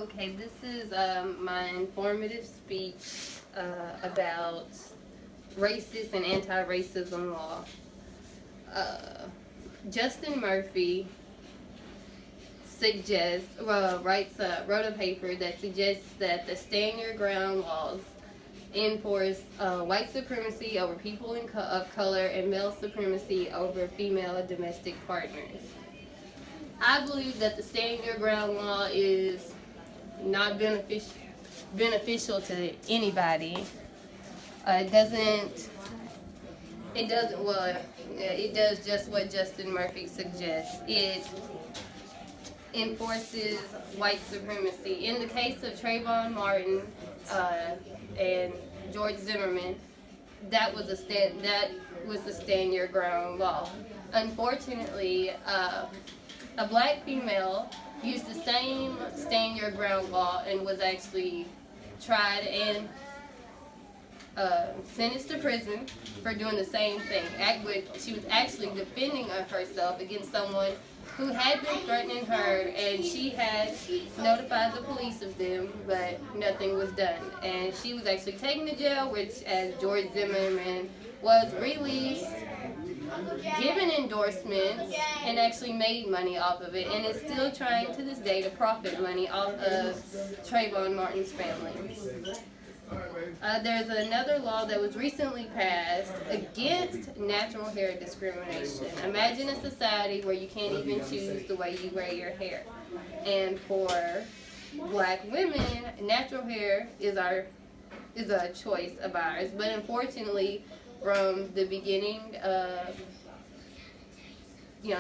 Okay, this is my informative speech about racist and anti-racism law. Uh, Justin Murphy wrote a paper that suggests that the stand your ground laws enforce white supremacy over people of color and male supremacy over female domestic partners. I believe that the stand your ground law is not beneficial to anybody. It doesn't. It doesn't. Well, it does just what Justin Murphy suggests. It enforces white supremacy. In the case of Trayvon Martin and George Zimmerman, that was the stand your ground law. Unfortunately, a black female used the same stand your ground law and was actually tried and sentenced to prison for doing the same thing. She was actually defending herself against someone who had been threatening her, and she had notified the police of them, but nothing was done. And she was actually taken to jail, which, as George Zimmerman was released, given endorsements, and actually made money off of it, and is still trying to this day to profit money off of Trayvon Martin's family. There's another law that was recently passed against natural hair discrimination. Imagine a society where you can't even choose the way you wear your hair. And for black women, natural hair is a choice of ours. But unfortunately, from the beginning of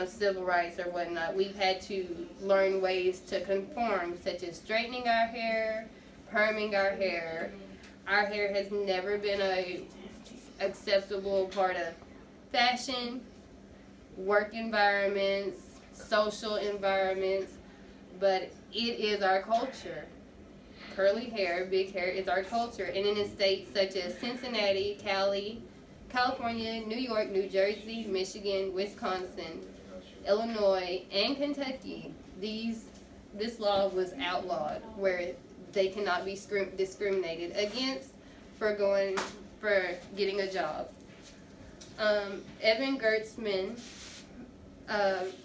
civil rights or whatnot, we've had to learn ways to conform, such as straightening our hair, perming our hair. Our hair has never been a acceptable part of fashion, work environments, social environments, but it is our culture. Curly hair, big hair is our culture. And in states such as Cincinnati, California, New York, New Jersey, Michigan, Wisconsin, Illinois, and Kentucky, this law was outlawed, where they cannot be discriminated against for getting a job. Evan Gertzman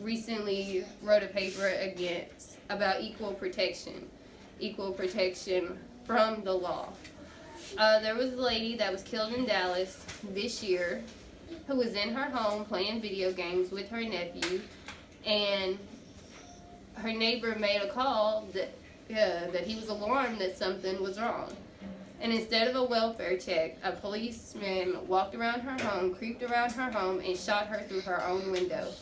recently wrote a paper about equal protection from the law. There was a lady that was killed in Dallas this year who was in her home playing video games with her nephew, and her neighbor made a call that he was alarmed that something was wrong. And instead of a welfare check, a policeman walked around her home, creeped around her home, and shot her through her own window.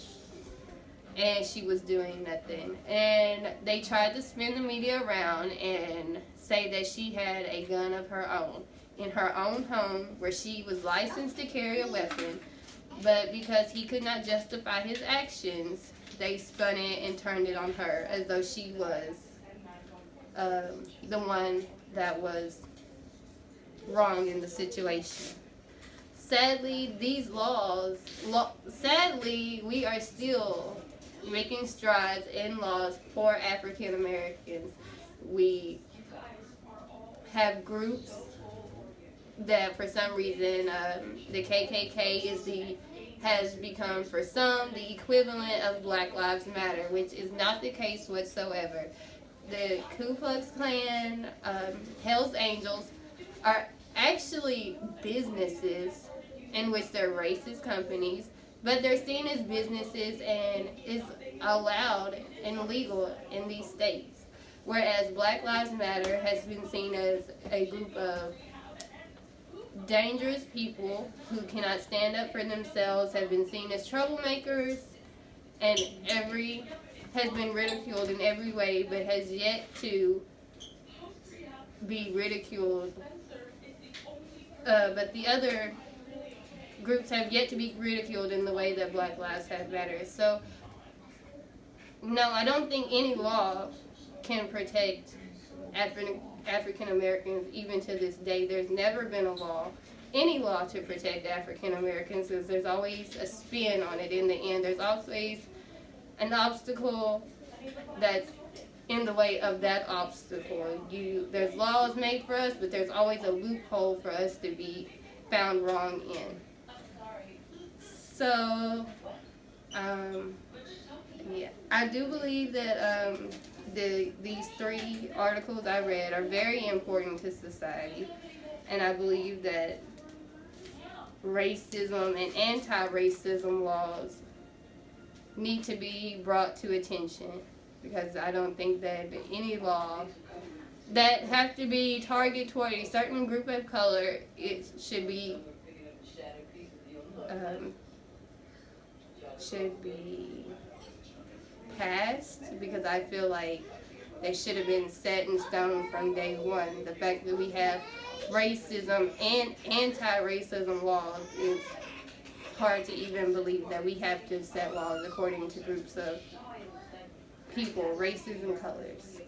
And she was doing nothing. And they tried to spin the media around and say that she had a gun of her own in her own home, where she was licensed to carry a weapon. But because he could not justify his actions, they spun it and turned it on her as though she was the one that was wrong in the situation. Sadly, we are still making strides in laws for African Americans. We have groups that, for some reason, the KKK has become, for some, the equivalent of Black Lives Matter, which is not the case whatsoever. The Ku Klux Klan, Hells Angels are actually businesses in which they're racist companies, but they're seen as businesses and is allowed and legal in these states. Whereas Black Lives Matter has been seen as a group of dangerous people who cannot stand up for themselves, have been seen as troublemakers, and has been ridiculed in every way, but has yet to be ridiculed. But the other groups have yet to be ridiculed in the way that Black Lives Matter. So, no, I don't think any law can protect African Americans even to this day. There's never been any law to protect African Americans, because there's always a spin on it in the end. There's always an obstacle that's in the way of that obstacle. There's laws made for us, but there's always a loophole for us to be found wrong in. So, yeah, I do believe that these 3 articles I read are very important to society, and I believe that racism and anti-racism laws need to be brought to attention, because I don't think that any law that have to be targeted toward a certain group of color, it should be passed, because I feel like they should have been set in stone from day one. The fact that we have racism and anti-racism laws is hard to even believe that we have to set laws according to groups of people, races, and colors.